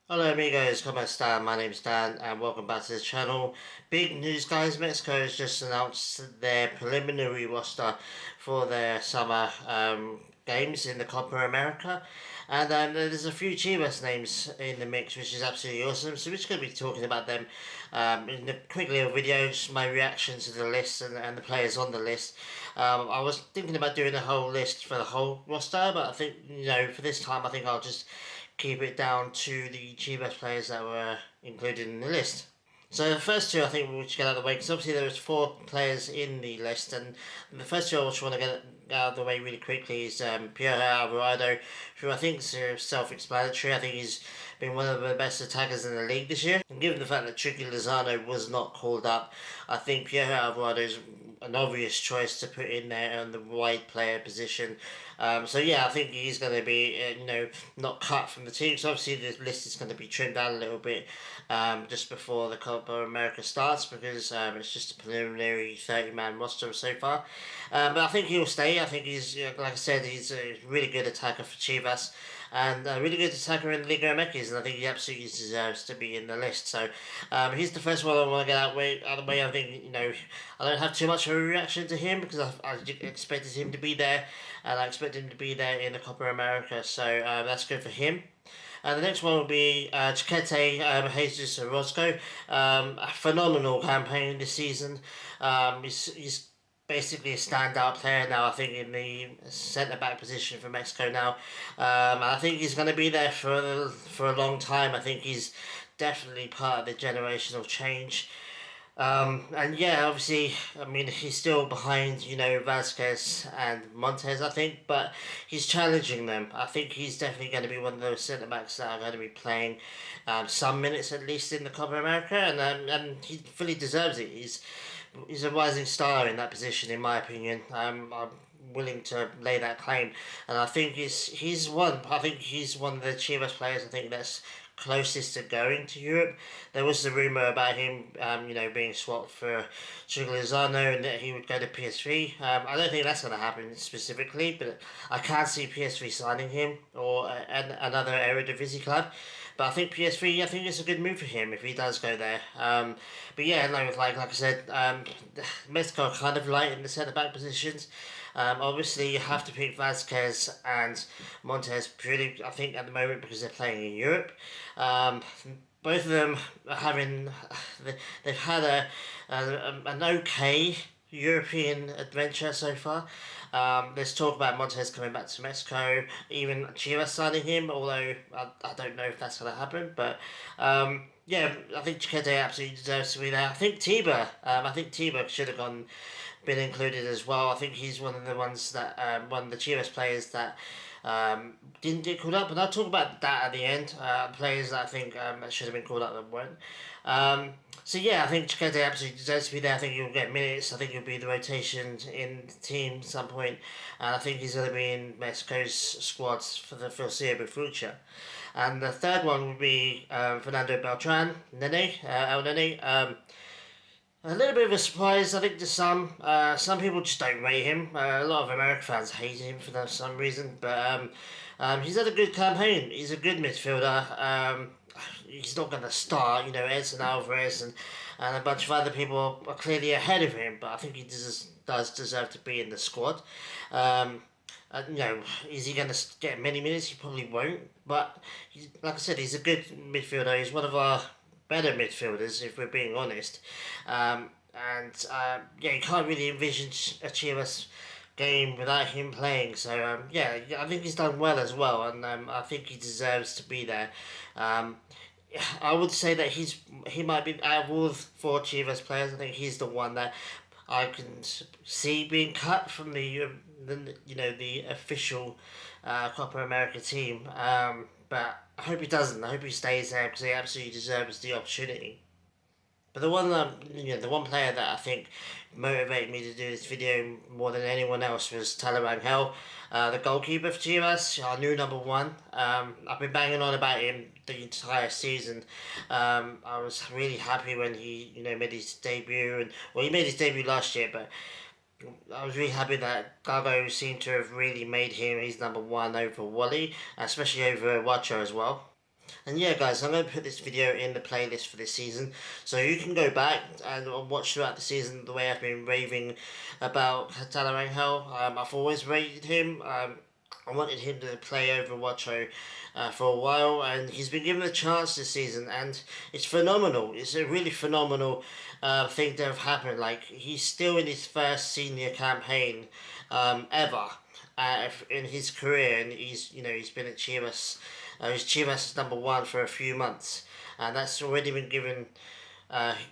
Hello amigos, ¿cómo están? My name's Dan and welcome back to the channel. Big news guys, Mexico has just announced their preliminary roster for their summer games in the Copa America. And there's a few Chivas names in the mix, which is absolutely awesome. So we're just going to be talking about them in the quick little videos, my reaction to the list and the players on the list. I was thinking about doing a whole list for the whole roster, but I think, for this time, I think I'll just keep it down to the Chivas players that were included in the list. So the first two I think we should get out of the way because obviously there was four players in the list, and the first two I just want to get out of the way really quickly is Pierre Alvarado, who I think is self-explanatory. I think he's been one of the best attackers in the league this year, and given the fact that Tricky Lozano was not called up, I think Pierre Alvarado is an obvious choice to put in there on the wide player position. So yeah, I think he's going to be not cut from the team. So obviously the list is going to be trimmed down a little bit just before the Copa America starts because it's just a preliminary 30-man roster so far. But I think he'll stay. I think he's like I said, he's a really good attacker for Chivas and a really good attacker in Liga MX, and I think he absolutely deserves to be in the list. So he's the first one I want to get out of the way. I think I don't have too much of a reaction to him because I expected him to be there, and I expected him to be there in the Copa America. So that's good for him. The next one will be Chiquete Jesus Orozco. A phenomenal campaign this season. He's basically a standout player now, I think, in the centre back position for Mexico now. And I think he's going to be there for a long time. I think he's definitely part of the generational change. And yeah, obviously, I mean, he's still behind, Vasquez and Montez, I think, but he's challenging them. I think he's definitely going to be one of those centre backs that are going to be playing some minutes at least in the Copa America, and he fully deserves it. He's a rising star in that position, in my opinion. I'm willing to lay that claim, and I think he's one. I think he's one of the Chivas players. I think that's closest to going to Europe. There was the rumor about him, being swapped for Lozano and that he would go to PSV. I don't think that's going to happen specifically, but I can't see PSV signing him or another Eredivisie club. But I think PSV, I think it's a good move for him if he does go there. But yeah, no, like I said, Mexico are kind of light in the centre back positions. Obviously, you have to pick Vasquez and Montez purely, I think, at the moment because they're playing in Europe. Both of them are having, they've had an okay European adventure so far. There's talk about Montez coming back to Mexico, even Chivas signing him, although I don't know if that's going to happen. But yeah, I think Chiquete absolutely deserves to be there. I think Tiba should have been included as well. I think he's one of the ones that one of the Chivas players that didn't get called up, and I'll talk about that at the end. Players that I think that should have been called up that weren't. So yeah, I think Chiquete absolutely deserves to be there. I think he'll get minutes. I think he'll be the rotation in the team at some point, and I think he's going to be in Mexico's squads for the foreseeable future. And the third one would be Fernando Beltran, El Nene. A little bit of a surprise, I think, to some. Some people just don't rate him. A lot of American fans hate him for some reason, but he's had a good campaign. He's a good midfielder. He's not going to start. Edson Alvarez and a bunch of other people are clearly ahead of him, but I think he does deserve to be in the squad. Is he going to get many minutes? He probably won't. But like I said, he's a good midfielder. He's one of our better midfielders, if we're being honest. Yeah, you can't really envision a Chivas game without him playing. So yeah, I think he's done well as well, and I think he deserves to be there. I would say that he might be out of all the four Chivas players. I think he's the one that I can see being cut from the official Copa America team. But I hope he doesn't. I hope he stays there because he absolutely deserves the opportunity. But the one player that I think motivated me to do this video more than anyone else was Tala Rangel, the goalkeeper for Chivas, our new number one. I've been banging on about him the entire season. I was really happy when he, made his debut, he made his debut last year, but I was really happy that Gago seemed to have really made him his number one over Wally, especially over Wacho as well. And yeah, guys, I'm going to put this video in the playlist for this season, so you can go back and watch throughout the season the way I've been raving about Tala Rangel. I've always rated him. I wanted him to play over Watcho for a while, and he's been given a chance this season, and it's phenomenal. It's a really phenomenal thing to have happened. Like, he's still in his first senior campaign ever in his career, and he's been at Chivas. He's Chivas number one for a few months, and that's already been given.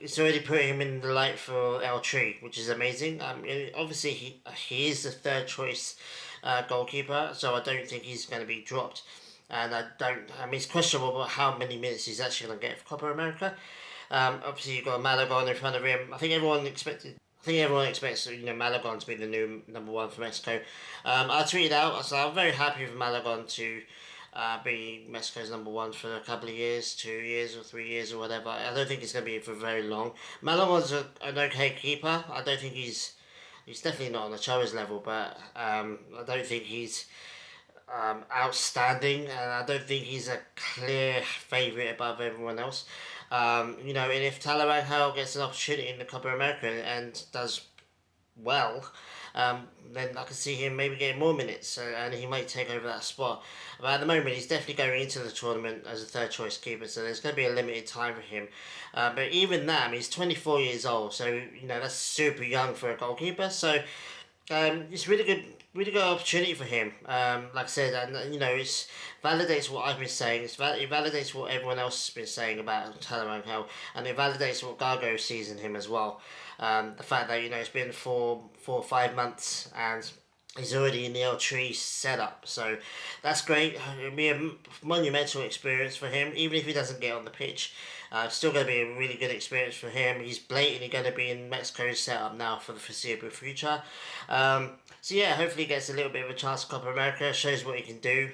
It's already put him in the light for El Tri, which is amazing. Obviously he is the third choice goalkeeper, so I don't think he's going to be dropped. And I mean, it's questionable about how many minutes he's actually going to get for Copa America. Obviously, you've got Malagon in front of him. I think everyone expects Malagon to be the new number one for Mexico. I tweeted out, so I'm very happy for Malagon to be Mexico's number one for a couple of years, 2 years or 3 years or whatever. I don't think it's going to be for very long. Malagon's an okay keeper. I don't think he's definitely not on the Chavez level, but I don't think he's outstanding, and I don't think he's a clear favourite above everyone else. And if Tala Rangel gets an opportunity in the Copa America and does well, then I can see him maybe getting more minutes, and he might take over that spot. But at the moment, he's definitely going into the tournament as a third choice keeper, so there's going to be a limited time for him. But even that, I mean, he's 24 years old, so that's super young for a goalkeeper. So it's really good opportunity for him. Like I said, and it validates what I've been saying. It validates what everyone else has been saying about Tala Rangel, and it validates what Gargo sees in him as well. The fact that it's been 4 or 5 months and he's already in the El Tri setup, so that's great. It'll be a monumental experience for him, even if he doesn't get on the pitch. It's still going to be a really good experience for him. He's blatantly going to be in Mexico's setup now for the foreseeable future. So yeah, hopefully he gets a little bit of a chance at Copa America, shows what he can do.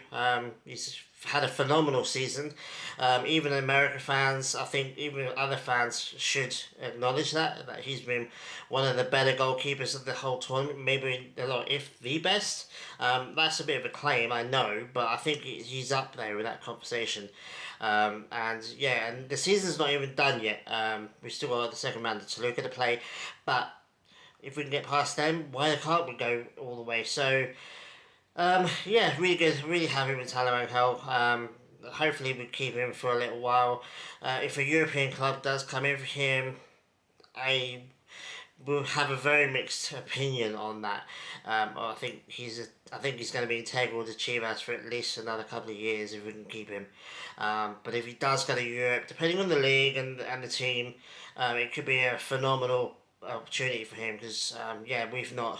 He's had a phenomenal season. Even American fans, I think even other fans should acknowledge that he's been one of the better goalkeepers of the whole tournament, maybe if the best. That's a bit of a claim, I know, but I think he's up there with that conversation. And the season's not even done yet. We've still got the second round of Toluca to play, but if we can get past them, why can't we go all the way? So, really good, really happy with Tala Rangel. Hopefully we keep him for a little while. If a European club does come in for him, I will have a very mixed opinion on that. I think he's going to be integral to Chivas for at least another couple of years if we can keep him. But if he does go to Europe, depending on the league and the team, it could be a phenomenal opportunity for him because we've not.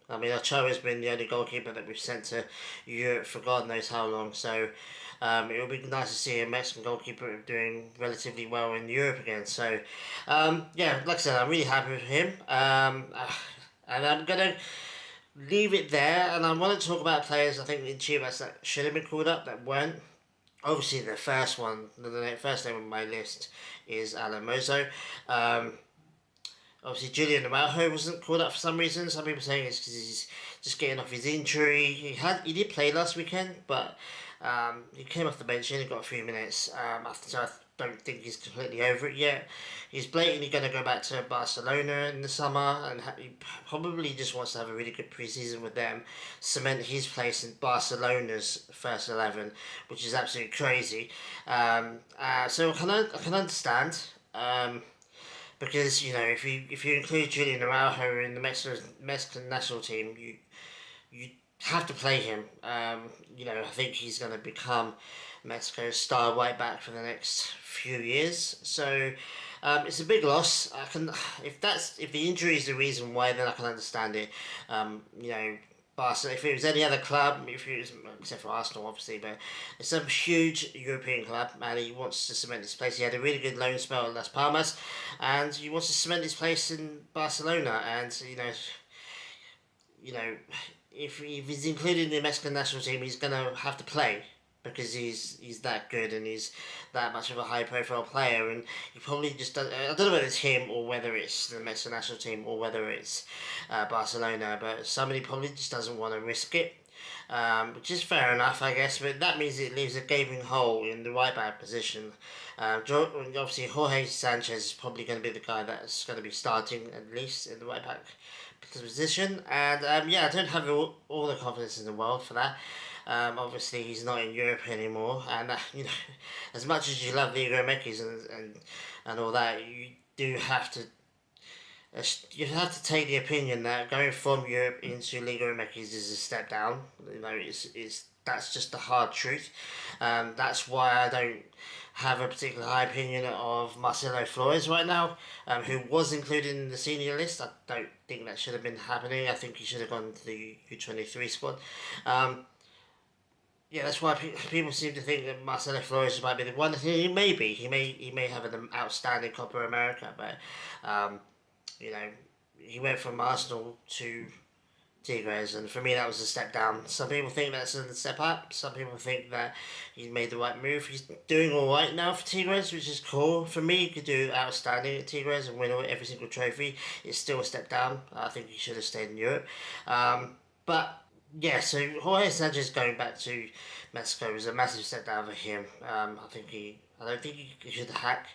I mean, Ochoa has been the only goalkeeper that we've sent to Europe for God knows how long. So it would be nice to see a Mexican goalkeeper doing relatively well in Europe again. So like I said, I'm really happy with him. And I'm gonna leave it there. And I want to talk about players I think in Chivas that should have been called up that weren't. Obviously, the first name on my list is Alan Mozo. Obviously, Julian Araujo wasn't called up for some reason. Some people saying it's because he's just getting off his injury. He did play last weekend, but he came off the bench and he got a few minutes. So I don't think he's completely over it yet. He's blatantly going to go back to Barcelona in the summer, and he probably just wants to have a really good preseason with them, cement his place in Barcelona's first 11, which is absolutely crazy. So I can understand. Because if you include Julian Araujo in the Mexican national team, you have to play him. I think he's going to become Mexico's star right back for the next few years. So it's a big loss. If the injury is the reason why, then I can understand it. If it was any other club, except for Arsenal obviously, but it's a huge European club and he wants to cement his place. He had a really good loan spell at Las Palmas and he wants to cement his place in Barcelona, and if he's included in the Mexican national team, he's going to have to play because he's that good and he's that much of a high profile player, and he probably just does. I don't know whether it's him or whether it's the Mexican national team or whether it's Barcelona, but somebody probably just doesn't want to risk it. which is fair enough, I guess. But that means it leaves a gaping hole in the right back position. Obviously, Jorge Sanchez is probably going to be the guy that's going to be starting at least in the right back position. And yeah, I don't have all the confidence in the world for that. Obviously, he's not in Europe anymore, and as much as you love Liga MX and all that, you have to take the opinion that going from Europe into Liga MX is a step down. It's that's just the hard truth. That's why I don't have a particular high opinion of Marcelo Flores right now, who was included in the senior list. I don't think that should have been happening. I think he should have gone to the U23 squad. Um, yeah, that's why people seem to think that Marcelo Flores might be the one. He may be. He may have an outstanding Copa America, but you know, he went from Arsenal to Tigres, and for me that was a step down. Some people think that's a step up. Some people think that he made the right move. He's doing all right now for Tigres, which is cool. For me, he could do outstanding at Tigres and win every single trophy. It's still a step down. I think he should have stayed in Europe. But yeah, so Jorge Sanchez going back to Mexico was a massive step down for him. I don't think he should hack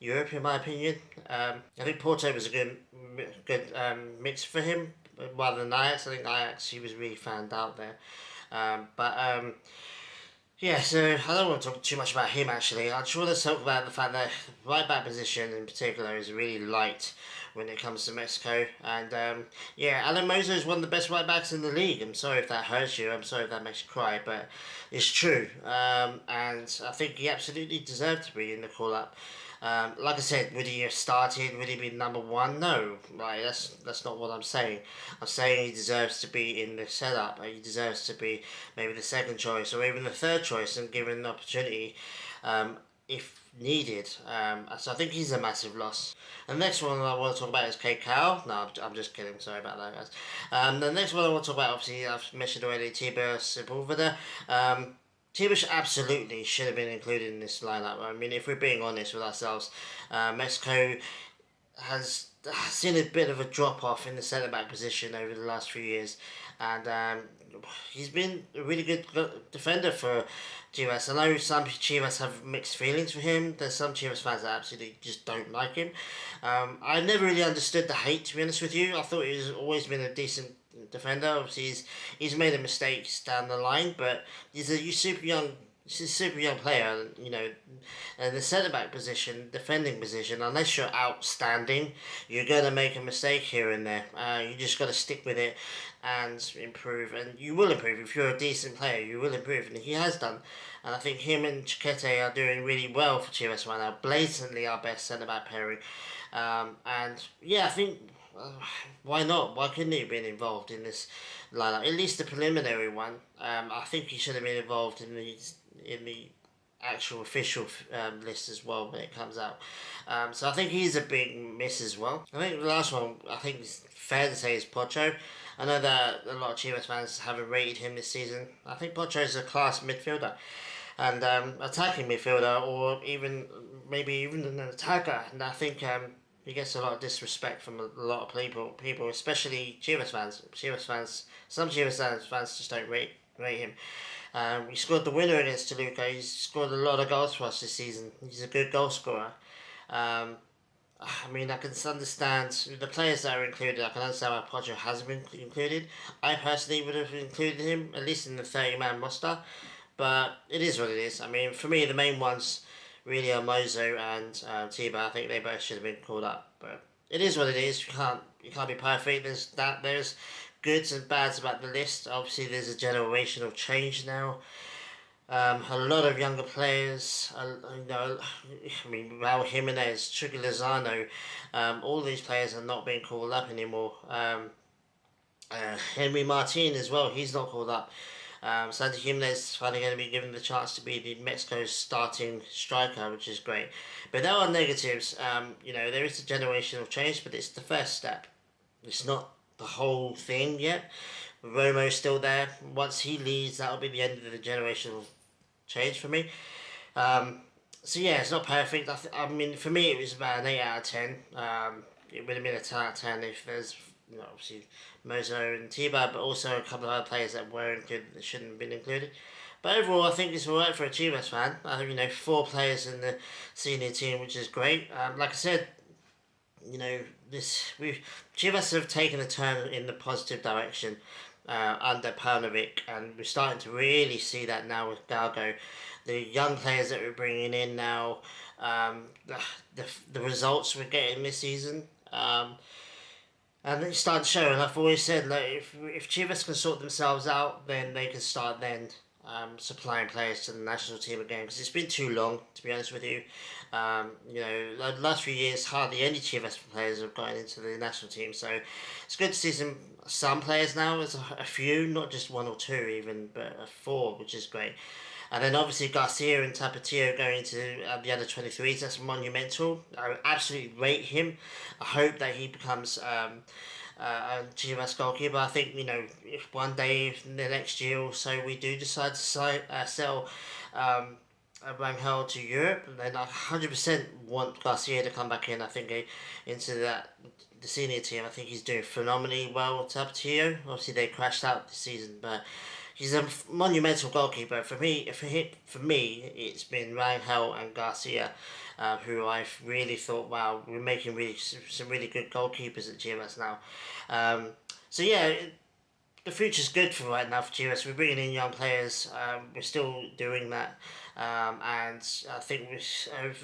Europe, in my opinion. I think Porto was a good mix for him rather than Ajax. I think Ajax, he was really found out there. But yeah, so I don't want to talk too much about him actually. I just want to talk about the fact that right back position in particular is really light when it comes to Mexico. And yeah, Alan Mozo is one of the best right backs in the league. I'm sorry if that hurts you. I'm sorry if that makes you cry, but it's true. And I think he absolutely deserved to be in the call up. Like I said, would he have started? Would he be number one? No, right. That's not what I'm saying. I'm saying he deserves to be in the setup. He deserves to be maybe the second choice or even the third choice, and given the opportunity, if needed. So I think he's a massive loss. The next one I want to talk about is Kate Cowell. No, I'm just kidding. Sorry about that, guys. The next one I want to talk about, obviously, I've mentioned already, Tiber Sepulveda. Tibish absolutely should have been included in this lineup. I mean, if we're being honest with ourselves, Mexico has seen a bit of a drop off in the centre back position over the last few years, and he's been a really good defender for Chivas. I know some Chivas have mixed feelings for him. There's some Chivas fans that absolutely just don't like him. I never really understood the hate, to be honest with you. I thought he's always been a decent defender. Obviously, he's made a mistakes down the line, but he's a super young player. And the centre back position, defending position, unless you're outstanding, you're gonna make a mistake here and there. You just got to stick with it and improve, and you will improve if you're a decent player. You will improve, and he has done. And I think him and Chiquete are doing really well for Chivas right now. Blatantly our best centre back pairing, and yeah, I think. Why not? Why couldn't he have been involved in this lineup? At least the preliminary one. I think he should have been involved in the actual official list as well when it comes out. So I think he's a big miss as well. I think the last one, I think it's fair to say, is Pocho. I know that a lot of Chivas fans haven't rated him this season. I think Pocho is a class midfielder and attacking midfielder, or maybe even an attacker. And I think he gets a lot of disrespect from a lot of people, especially Chivas fans. Some Chivas fans just don't rate him. He scored the winner against Toluca. He's scored a lot of goals for us this season. He's a good goal scorer. I mean, I can understand the players that are included. I can understand why Pocho hasn't been included. I personally would have included him, at least in the 30-man roster. But it is what it is. I mean, for me, the main ones really are Mozo and Tiba. I think they both should have been called up. But it is what it is. You can't be perfect. There's goods and bads about the list. Obviously, there's a generational change now. A lot of younger players, I mean, Raul Jimenez, Chucky Lozano, all these players are not being called up anymore. Henry Martin as well, he's not called up. Santi Jimenez is finally going to be given the chance to be the Mexico's starting striker, which is great. But there are negatives. There is a generational change, but it's the first step. It's not the whole thing yet. Romo's still there. Once he leaves, that'll be the end of the generational change for me. So yeah, it's not perfect. I mean, for me, it was about an 8 out of 10. It would have been a 10 out of 10 if there's obviously Mozo and Tiba, but also a couple of other players that were included that shouldn't have been included. But overall, I think it's alright for a Chivas fan. I think 4 players in the senior team, which is great. Like I said, this we Chivas have taken a turn in the positive direction under Paunovic, and we're starting to really see that now with Galgo. The young players that we're bringing in now, the results we're getting this season, and it's starting to show. And I've always said, like, if Chivas can sort themselves out, then they can start supplying players to the national team again, because it's been too long, to be honest with you. The last few years, hardly any Chivas players have gotten into the national team, so it's good to see some players now. There's a few, not just 1 or 2 even, but 4, which is great. And then obviously Garcia and Tapatio going into the under 23s, that's monumental. I absolutely rate him. I hope that he becomes a Chivas goalkeeper. I think, if one day in the next year or so we do decide to sell Rangel to Europe, then I 100% want Garcia to come back in. I think into the senior team. I think he's doing phenomenally well with Tapatio. Obviously they crashed out this season, but he's a monumental goalkeeper. For me, it's been Rangel and Garcia, who I've really thought, wow, we're making some really good goalkeepers at Chivas now. So yeah, the future's good for right now for Chivas. We're bringing in young players. We're still doing that, and I think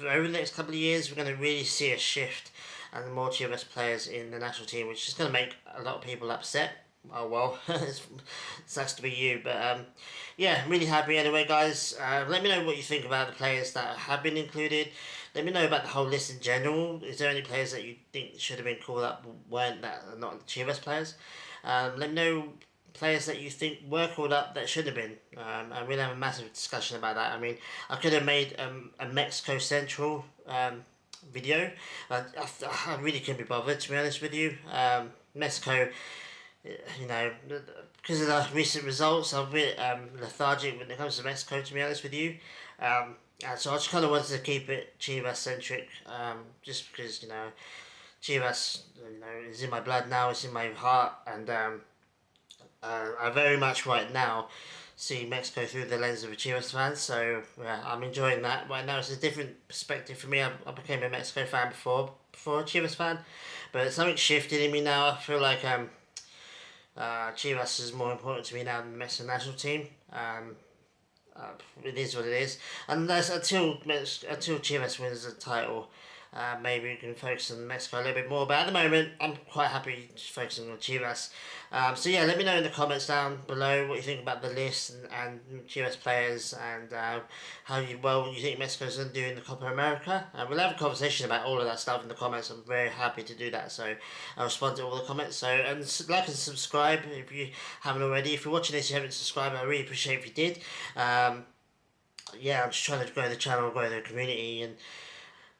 over the next couple of years we're going to really see a shift and more Chivas players in the national team, which is going to make a lot of people upset. Oh well, it sucks to be you, but yeah, I'm really happy anyway, guys. Let me know what you think about the players that have been included. Let me know about the whole list in general. Is there any players that you think should have been called up weren't that are not Chivas players? Let me know players that you think were called up that should have been. And we'll have a massive discussion about that. I mean, I could have made a Mexico Central video, but I really couldn't be bothered, to be honest with you. Mexico, because of the recent results, I'm a bit lethargic when it comes to Mexico, to be honest with you. So I just kind of wanted to keep it Chivas centric, just because Chivas, is in my blood now, it's in my heart, and I very much right now see Mexico through the lens of a Chivas fan. So yeah, I'm enjoying that right now. It's a different perspective for me. I became a Mexico fan before a Chivas fan, but something shifted in me now. I feel like Chivas is more important to me now than the Mexican national team. It is what it is, and that's until Chivas wins the title. Maybe we can focus on Mexico a little bit more, but at the moment I'm quite happy just focusing on Chivas. So yeah, let me know in the comments down below what you think about the list and Chivas players, and how you think Mexico's going to do in the Copa America. We'll have a conversation about all of that stuff in the comments. I'm very happy to do that, so I'll respond to all the comments. So, and like and subscribe if you haven't already. If you're watching this and you haven't subscribed, I really appreciate if you did. Yeah, I'm just trying to grow the channel, grow the community, and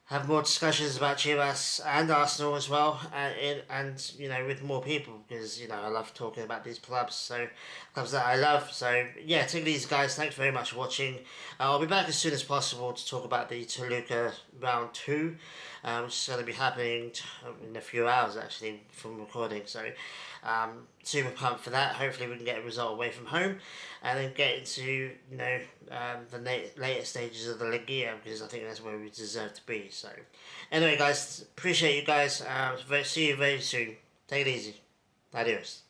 have more discussions about Chivas and Arsenal as well, and with more people, because I love talking about these clubs that I love. So yeah, take these guys. Thanks very much for watching. I'll be back as soon as possible to talk about the Toluca round 2, which is going to be happening in a few hours actually from recording. So super pumped for that. Hopefully we can get a result away from home, and then get into the later stages of the Liga, because I think that's where we deserve to be. So anyway, guys, appreciate you guys. See you very soon. Take it easy. Adios.